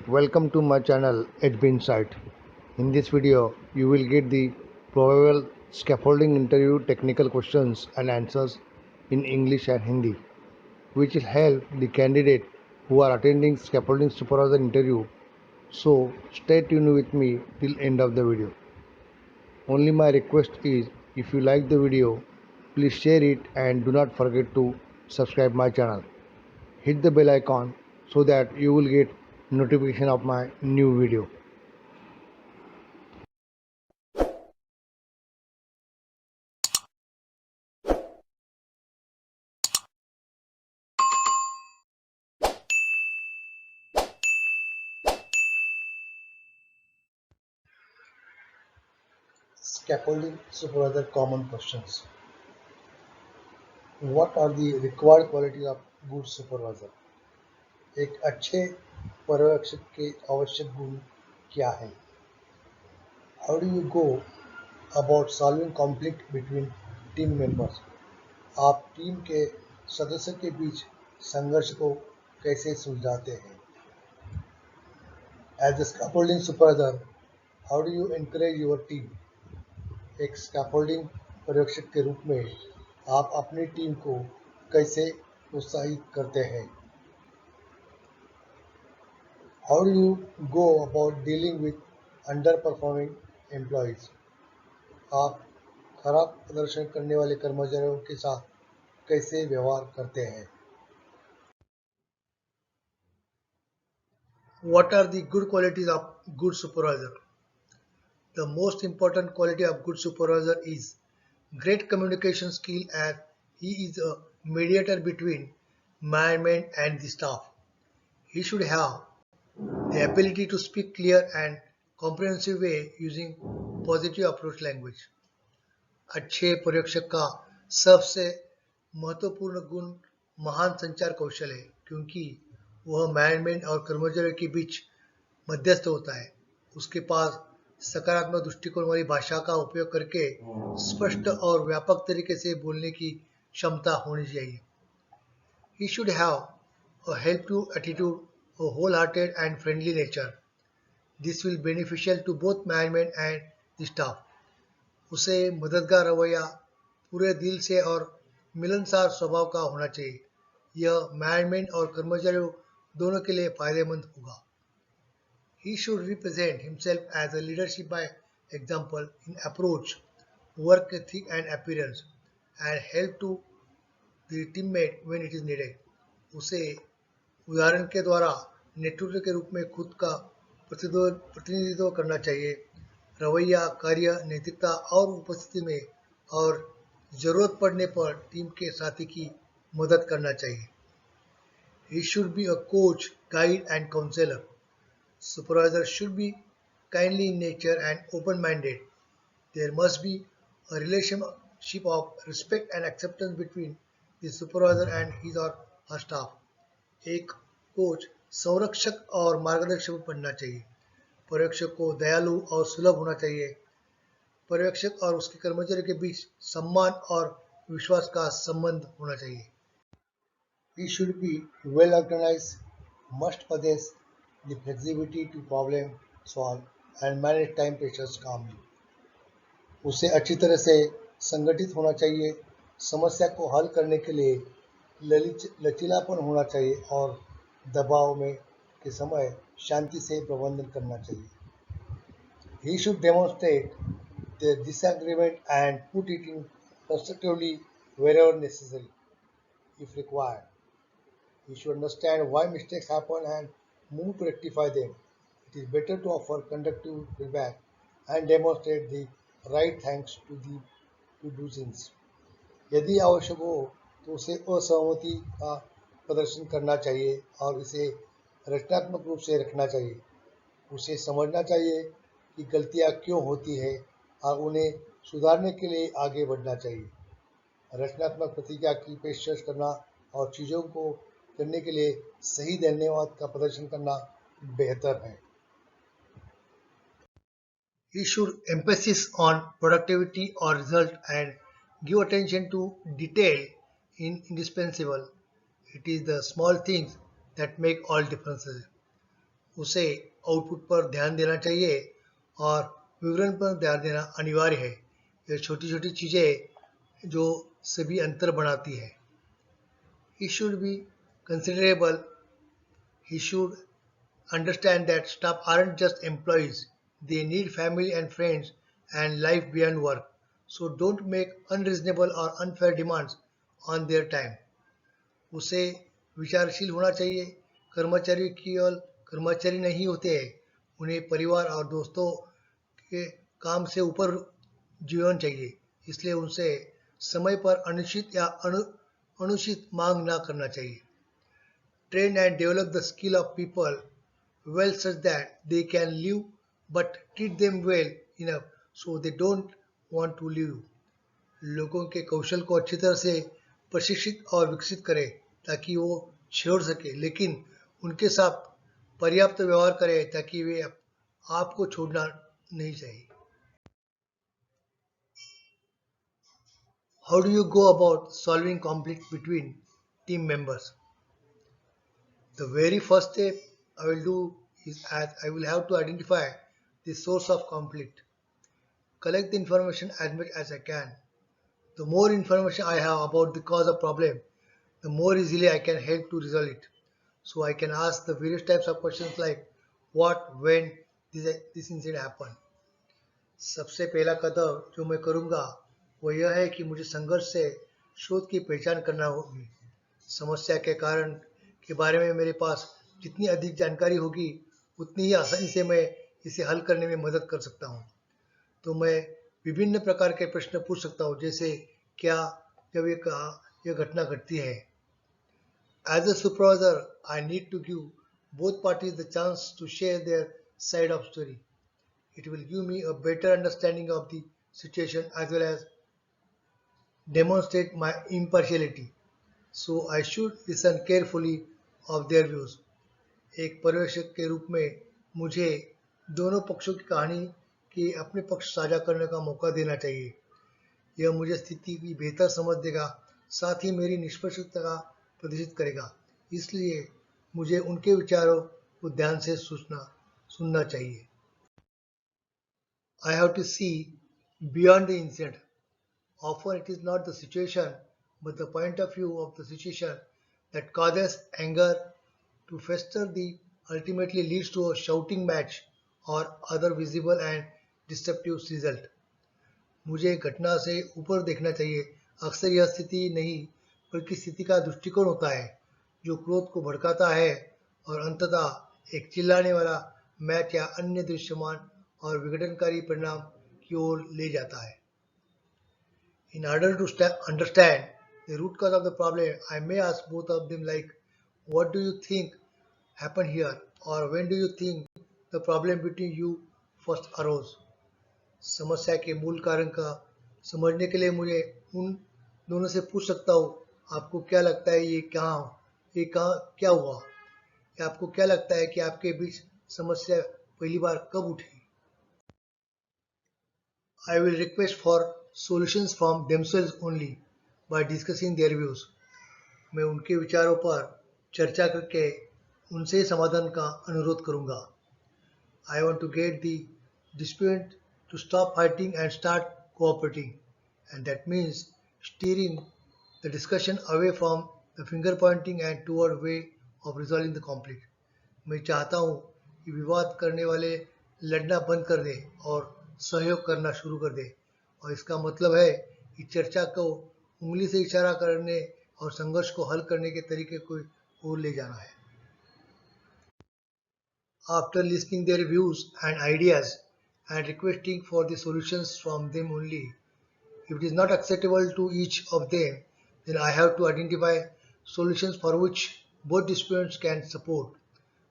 Welcome to my channel HB Insight. In this video, you will get the probable scaffolding interview technical questions and answers in English and Hindi, which will help the candidate who are attending scaffolding supervisor interview. So stay tuned with me till end of the video. Only my request is if you like the video, please share it and do not forget to subscribe my channel. Hit the bell icon so that you will get notification of my new video. Scaffolding supervisor common questions. What are the required qualities of good supervisor? एक अच्छे पर्यवेक्षक के आवश्यक गुण क्या है? How do you go about solving conflict between team members? आप team के सदस्यों के बीच संघर्ष को कैसे सुलझाते हैं? As a scaffolding supervisor, how do you encourage your team? एक स्कैफोल्डिंग पर्यवेक्षक के रूप में आप अपनी टीम को कैसे प्रोत्साहित करते हैं? How do you go about dealing with under performing employees? आप खराब प्रदर्शन करने वाले कर्मचारियों के साथ कैसे व्यवहार करते हैं? What are the good qualities of good supervisor? The most important quality of good supervisor is great communication skill, and he is a mediator between management and the staff. He should have the ability to speak clear and comprehensive way using positive approach language. अच्छे पर्यवेक्षक का सबसे महत्वपूर्ण गुण महान संचार कौशल है, क्योंकि वह मैनेजमेंट और कर्मचारियों के बीच मध्यस्थ होता है। उसके पास सकारात्मक दृष्टिकोण वाली भाषा का उपयोग करके स्पष्ट और व्यापक तरीके से बोलने की क्षमता होनी चाहिए। He should have a helpful attitude, a wholehearted and friendly nature. This will beneficial to both management and the staff. उसे मददगार रवैया, पूरे दिल से और मिलनसार स्वभाव का होना चाहिए। यह मैनेजमेंट और कर्मचारियों दोनों के लिए फायदेमंद होगा। He should represent himself as a leadership by example in approach, work ethic and appearance, and help to the teammate when it is needed. उसे उदाहरण के द्वारा नेतृत्व के रूप में खुद का प्रतिनिधित्व करना चाहिए। रवैया, कार्य, नैतिकता और उपस्थिति में और जरूरत पड़ने पर टीम के साथी की मदद करना चाहिए। He should be a coach, guide and counselor. Supervisor should be kindly in nature and open-minded. There must be a relationship of respect and acceptance between the supervisor and his or her staff. एक coach संरक्षक और मार्गदर्शक बनना चाहिए। पर्यवेक्षक को दयालु और सुलभ होना चाहिए। पर्यवेक्षक और उसके कर्मचारियों के बीच सम्मान और विश्वास का संबंध होना चाहिए। He should be well organized, must possess the flexibility to problem solve and manage time pressures calmly. उसे अच्छी तरह से संगठित होना चाहिए, समस्या को हल करने के लिए लचीलापन होना चाहिए और दबाव में के समय शांति से प्रबंधन करना चाहिए। He should demonstrate their disagreement and put it in constructively wherever necessary, if required. He should understand why mistakes happen and move to rectify them. It is better to offer constructive feedback and demonstrate the right thanks to do things. यदि आवश्यक हो तो उसे असहमति का प्रदर्शन करना चाहिए और इसे रचनात्मक रूप से रखना चाहिए। उसे समझना चाहिए कि गलतियां क्यों होती है और उन्हें सुधारने के लिए आगे बढ़ना चाहिए। रचनात्मक प्रतिक्रिया की पेशकश करना और चीज़ों को करने के लिए सही धन्यवाद का प्रदर्शन करना बेहतर है। He should emphasis on productivity or result and give attention to detail in indispensable. It is the small things that make all differences. उसे आउटपुट पर ध्यान देना चाहिए और विवरण पर ध्यान देना अनिवार्य है। ये छोटी छोटी चीज़ें जो सभी अंतर बनाती है। He should be considerable. He should understand that staff aren't just employees. They need family and friends and life beyond work. So don't make unreasonable or unfair demands on their time. उसे विचारशील होना चाहिए। कर्मचारी केवल कर्मचारी नहीं होते हैं, उन्हें परिवार और दोस्तों के काम से ऊपर जीवन चाहिए। इसलिए उनसे समय पर अनिश्चित या अनुचित मांग ना करना चाहिए। Train and develop the skill of people well such that they can live but treat them well enough so they don't want to leave. लोगों के कौशल को अच्छी तरह से प्रशिक्षित और विकसित करें ताकि वो छोड़ सके, लेकिन उनके साथ पर्याप्त व्यवहार करें ताकि वे आपको छोड़ना नहीं चाहिए। How do you go about solving conflict between team members? The very first step I will do is I will have to identify the source of conflict. Collect the information as much as I can. The more information I have about the cause of problem, the more easily I can help to resolve it. So I can ask the various types of questions like what, when this incident happened. सबसे पहला कदम जो मैं करूँगा वो यह है कि मुझे संघर्ष से शोध की पहचान करना होगी। समस्या के कारण के बारे में मेरे पास जितनी अधिक जानकारी होगी उतनी ही आसानी से मैं इसे हल करने में मदद कर सकता हूँ। तो मैं विभिन्न प्रकार के प्रश्न पूछ सकता हूँ, जैसे क्या, जब यह घटना घटती है। As a supervisor, I need to give both parties the chance to share their side of story. It will give me a better understanding of the situation as well as demonstrate my impartiality. So I should listen carefully of their views. एक पर्यवेक्षक के रूप में मुझे दोनों पक्षों की कहानी के अपने पक्ष साझा करने का मौका देना चाहिए। यह मुझे स्थिति की बेहतर समझ देगा, साथ ही मेरी निष्पक्षता का प्रदर्शित करेगा। इसलिए मुझे उनके विचारों को ध्यान से सुनना चाहिए। I have to see beyond the incident. Often it is not the situation, but the point of view of the situation that causes anger to fester the ultimately leads to a shouting match or other visible and destructive result. मुझे घटना से ऊपर देखना चाहिए। अक्सर यह स्थिति नहीं बल्कि स्थिति का दृष्टिकोण होता है जो क्रोध को भड़काता है और अंततः एक चिल्लाने वाला मैच या अन्य दृश्यमान और विघटनकारी परिणाम की ओर ले जाता है। In order to understand the root cause of the problem, I may ask both of them like, what do you think happened here? Or when do you think the problem between you first arose? समस्या के मूल कारण का समझने के लिए मुझे उन दोनों से पूछ सकता हूँ, आपको क्या लगता है ये कहाँ क्या हुआ, या आपको क्या लगता है कि आपके बीच समस्या पहली बार कब उठी। I will request for solutions from themselves only by discussing their views. मैं उनके विचारों पर चर्चा करके उनसे समाधान का अनुरोध करूंगा। I want to get the dispute to stop fighting and start cooperating, and that means steering the discussion away from the finger pointing and toward way of resolving the conflict. मैं चाहता हूँ कि विवाद करने वाले लड़ना बंद कर दें और सहयोग करना शुरू कर दें, और इसका मतलब है कि चर्चा को उंगली से इशारा करने और संघर्ष को हल करने के तरीके को ओर ले जाना है। After listening their views and ideas and requesting for the solutions from them only, if it is not acceptable to each of them, then I have to identify solutions for which both disputants can support.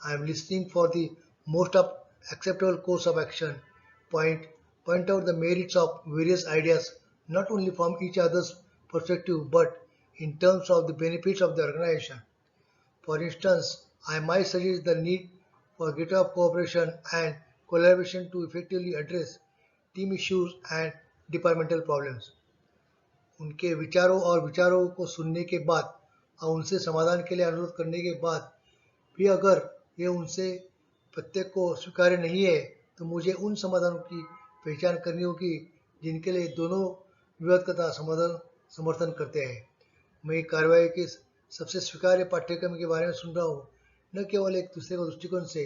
I am listening for the most acceptable course of action, point out the merits of various ideas not only from each other's perspective but in terms of the benefits of the organization. For instance, I might suggest the need for greater cooperation and collaboration to effectively address team issues and departmental problems. उनके विचारों को सुनने के बाद और उनसे समाधान के लिए अनुरोध करने के बाद भी अगर ये उनसे प्रत्येक को स्वीकार्य नहीं है तो मुझे उन समाधानों की पहचान करनी होगी जिनके लिए दोनों विवादकता समाधान समर्थन करते हैं। मैं कार्रवाई के सबसे स्वीकार्य पाठ्यक्रम के बारे में सुन रहा हूँ, न केवल एक दूसरे को दृष्टिकोण से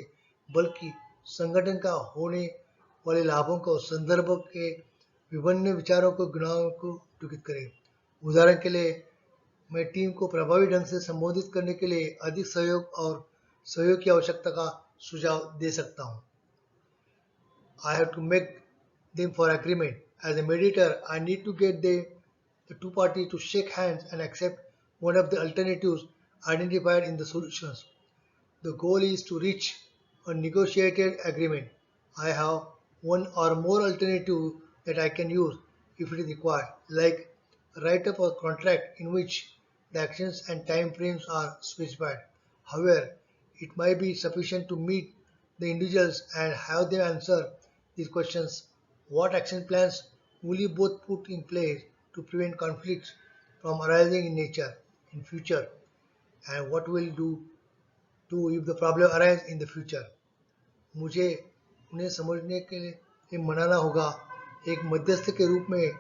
बल्कि संगठन का होने वाले लाभों को संदर्भ के विभिन्न विचारों को गुणाओं को इंगित करें। उदाहरण के लिए मैं टीम को प्रभावी ढंग से संबोधित करने के लिए अधिक सहयोग और सहयोग की आवश्यकता का सुझाव दे सकता हूँ। I have to make them for agreement. As a mediator, I need to get the two parties to shake hands and accept one of the alternatives identified in the solutions. The goal is to reach a negotiated agreement. I have one or more alternatives that I can use if it is required, like write up a contract in which the actions and time frames are specified. However, it might be sufficient to meet the individuals and have them answer these questions. What action plans will you both put in place to prevent conflicts from arising in future, and what will you do if the problem arises in the future? मुझे उन्हें समझने के लिए मनाना होगा। एक मध्यस्थ के रूप में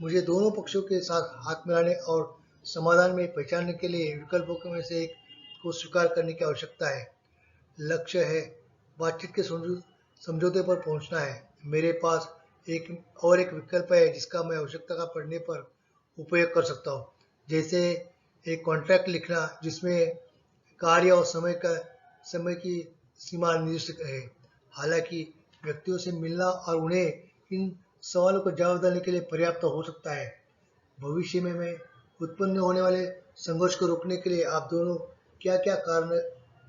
मुझे दोनों पक्षों के साथ हाथ मिलाने और समाधान में पहचानने के लिए विकल्पों में से एक को स्वीकार करने की आवश्यकता है। लक्ष्य है बातचीत के समझौते पर पहुंचना है। मेरे पास एक विकल्प है जिसका मैं आवश्यकता का पड़ने पर उपयोग कर सकता हूं, जैसे एक कॉन्ट्रैक्ट लिखना जिसमें कार्य और समय की सीमा निर्दिष्ट है। हालांकि व्यक्तियों से मिलना और उन्हें इन सवालों का जवाब देने के लिए पर्याप्त हो सकता है। भविष्य में उत्पन्न होने वाले संघर्ष को रोकने के लिए आप दोनों क्या क्या कार्य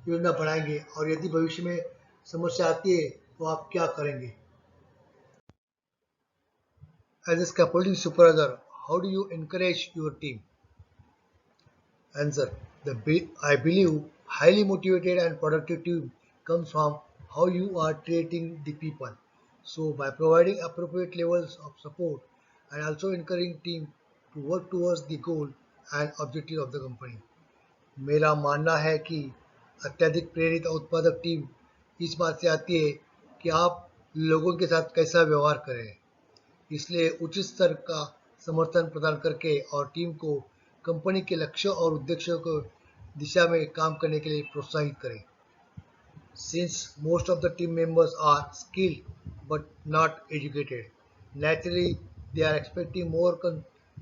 योजना बनाएंगे, और यदि भविष्य में समस्या आती है तो आप क्या करेंगे? As a scaffolding supervisor, how do you encourage your team? Answer: I believe highly motivated and productive team comes from how you are treating the people. So by providing appropriate levels of support and also encouraging team to work towards the goal and objective of the company. मेरा मानना है कि अत्यधिक प्रेरित और उत्पादक team इस बात से आती है कि आप लोगों के साथ कैसा व्यवहार करें। इसलिए उचित स्तर का समर्थन प्रदान करके और टीम को कंपनी के लक्ष्यों और उद्देश्यों को दिशा में काम करने के लिए प्रोत्साहित करें। Since most of the team members are skilled but not educated, naturally they are expecting more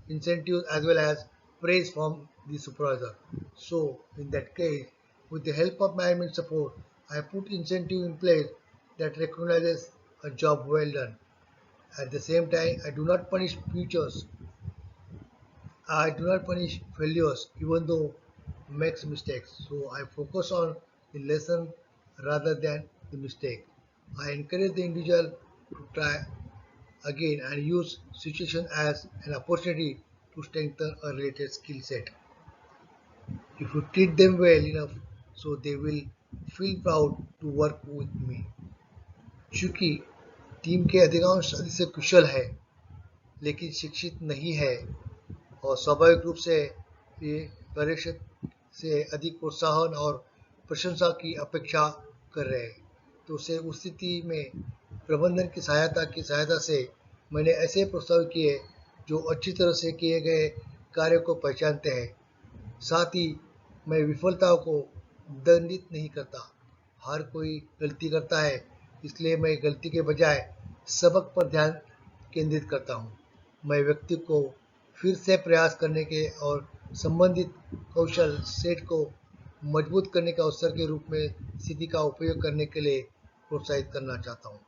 incentives as well as praise from the supervisor. So in that case, with the help of management support, I put incentive in place that recognizes a job well done. At the same time, I do not punish failures even though makes mistakes. So I focus on the lesson rather than the mistake. I encourage the individual to try again and use situation as an opportunity to strengthen a related skill set. If you treat them well enough, so they will feel proud to work with me. चूंकि team के अधिकांश सदस्य कुशल है लेकिन शिक्षित नहीं है और स्वाभाविक रूप से ये कार्यक्षेत्र से अधिक प्रोत्साहन और प्रशंसा की अपेक्षा कर रहे हैं, तो उसे उस स्थिति में प्रबंधन की सहायता से मैंने ऐसे प्रस्ताव किए जो अच्छी तरह से किए गए कार्य को पहचानते हैं। साथ ही मैं विफलताओं को दंडित नहीं करता। हर कोई गलती करता है, इसलिए मैं गलती के बजाय सबक पर ध्यान केंद्रित करता हूँ। मैं व्यक्ति को फिर से प्रयास करने के और संबंधित कौशल सेट को मजबूत करने के अवसर के रूप में स्थिति का उपयोग करने के लिए प्रोत्साहित करना चाहता हूँ।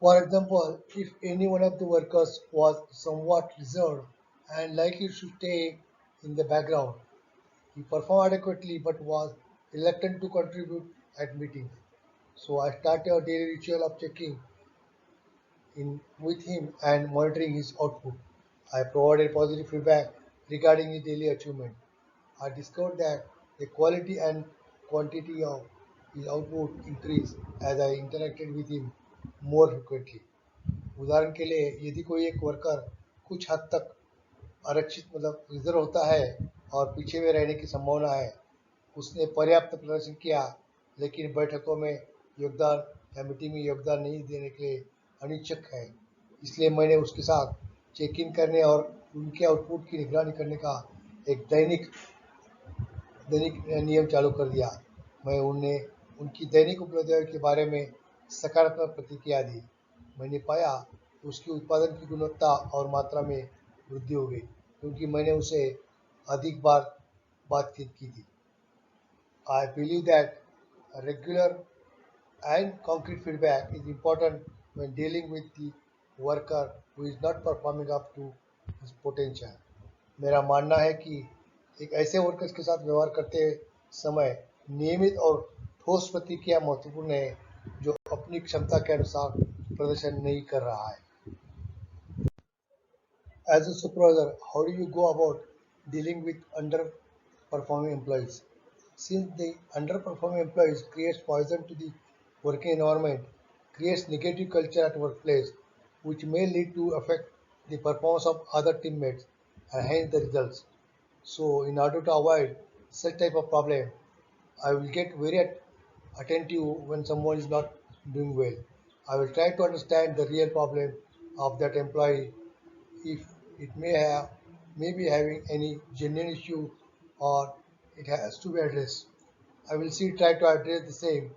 For example, if any one of the workers was somewhat reserved and likely to stay in the background, he performed adequately but was reluctant to contribute at meetings. So I started a daily ritual of checking in with him and monitoring his output. I provided positive feedback regarding his daily achievement. I discovered that the quality and quantity of his output increased as I interacted with him more frequently. उदाहरण के लिए यदि कोई एक worker कुछ हद तक आरक्षित रिजर्व होता है और पीछे में रहने की संभावना है, उसने पर्याप्त प्रदर्शन किया लेकिन बैठकों में योगदान या मीटिंग में योगदान नहीं देने के लिए अनिच्छुक है, इसलिए मैंने उसके साथ चेक इन करने और उनके आउटपुट की निगरानी करने का एक दैनिक दैनिक नियम चालू कर दिया। मैं उन्हें उनकी दैनिक उपलब्धियों के बारे में सकारात्मक प्रतिक्रिया दी। मैंने पाया कि उसकी उत्पादन की गुणवत्ता और मात्रा में वृद्धि हो गई क्योंकि मैंने उसे अधिक बार बातचीत की थी। I believe that regular and concrete feedback is important when dealing with the worker who is not performing up to his potential. मेरा मानना है कि एक ऐसे वर्कर्स के साथ व्यवहार करते समय नियमित और ठोस प्रतिक्रिया महत्वपूर्ण है जो अपनी क्षमता के अनुसार प्रदर्शन नहीं कर रहा है। As a supervisor, how do you go about dealing with underperforming employees? Since the underperforming employees creates poison to the working environment, creates negative culture at workplace, which may lead to affect the performance of other teammates and hence the results. So, in order to avoid such type of problem, I will get very attentive when someone is not doing well. I will try to understand the real problem of that employee if it may be having any genuine issue or it has to be addressed. I will try to address the same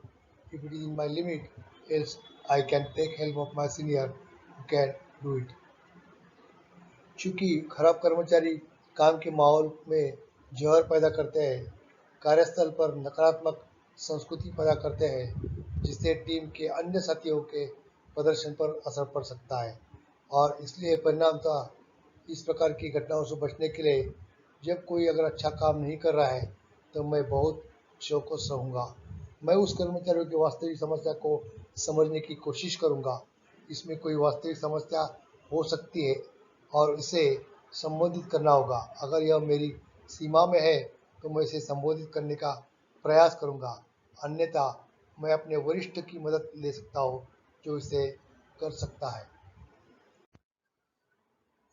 if it is in my limit, else I can take help of my senior who can do it. चूंकि खराब कर्मचारी काम के माहौल में जहर पैदा करते हैं, कार्यस्थल पर नकारात्मक संस्कृति पैदा करते हैं जिससे टीम के अन्य साथियों के प्रदर्शन पर असर पड़ सकता है और इसलिए परिणामतः इस प्रकार की घटनाओं से बचने के लिए जब कोई अगर अच्छा काम नहीं कर रहा है तो मैं बहुत चौकस रहूँगा। मैं उस कर्मचारियों की वास्तविक समस्या को समझने की कोशिश करूँगा। इसमें कोई वास्तविक समस्या हो सकती है और इसे संबोधित करना होगा। अगर यह मेरी सीमा में है तो मैं इसे संबोधित करने का प्रयास करूँगा, अन्यथा मैं अपने वरिष्ठ की मदद ले सकता हूँ जो इसे कर सकता है।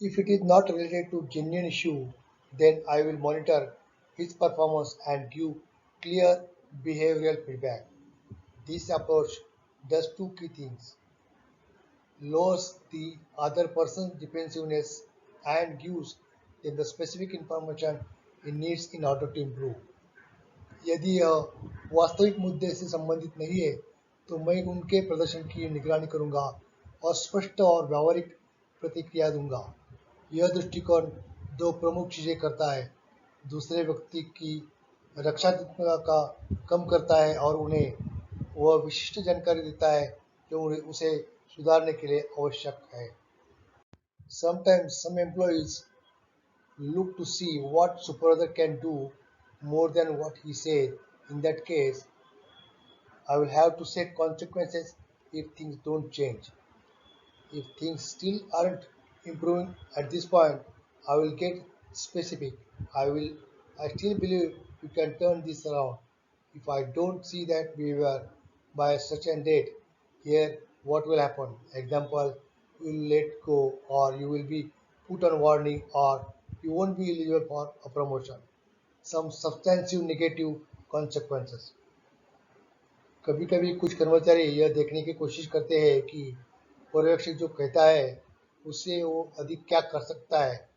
If it is not related to genuine issue, then I will monitor his performance and give clear behavioral feedback. This approach does two key things: lowers the other person's defensiveness and gives them the specific information it needs in order to improve. यदि यह वास्तविक मुद्दे से संबंधित नहीं है तो मैं उनके प्रदर्शन की निगरानी करूंगा और स्पष्ट और व्यावहारिक प्रतिक्रिया दूंगा। यह दृष्टिकोण दो प्रमुख चीज़ें करता है: दूसरे व्यक्ति की रक्षात्मकता का कम करता है और उन्हें वह विशिष्ट जानकारी देता है जो उसे सुधारने के लिए आवश्यक है। Sometimes some employees look to see what supervisor can do more than what he says. In that case, I will have to set consequences if things don't change. If things still aren't improving at this point, I will get specific. I still believe you can turn this around. If I don't see that behavior by such a date, here what will happen. Example, you will let go or you will be put on warning or you won't be eligible for a promotion. Some substantive negative consequences. कभी कभी कुछ कर्मचारी यह देखने की कोशिश करते हैं कि पर्यवेक्षक जो कहता है उससे वो अधिक क्या कर सकता है।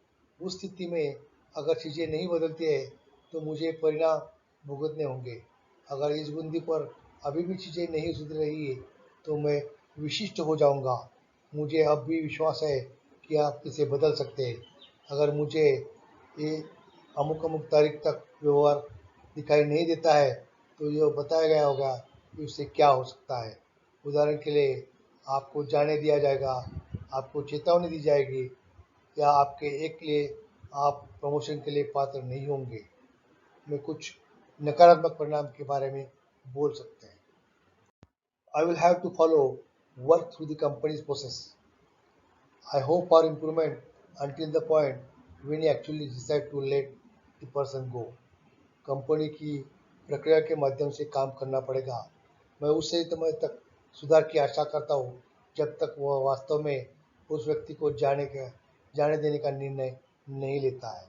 उस स्थिति में अगर चीज़ें नहीं बदलती है तो मुझे परिणाम भुगतने होंगे। अगर इस बिंदु पर अभी भी चीज़ें नहीं सुधर रही है तो मैं विशिष्ट हो जाऊंगा। मुझे अब भी विश्वास है कि आप इसे बदल सकते हैं। अगर मुझे ये अमुक तारीख तक व्यवहार दिखाई नहीं देता है तो यह बताया गया होगा कि उससे क्या हो सकता है। उदाहरण के लिए आपको जाने दिया जाएगा, आपको चेतावनी दी जाएगी या आपके एक के लिए आप प्रमोशन के लिए पात्र नहीं होंगे। में कुछ नकारात्मक परिणाम के बारे में बोल सकते हैं। I will have to follow work through the company's process. I hope for improvement until the point when you actually decide to let the person go. Company की प्रक्रिया के माध्यम से काम करना पड़ेगा। मैं उस समय तक सुधार की आशा करता हूँ जब तक वह वास्तव में उस व्यक्ति को जाने देने का निर्णय नहीं लेता है।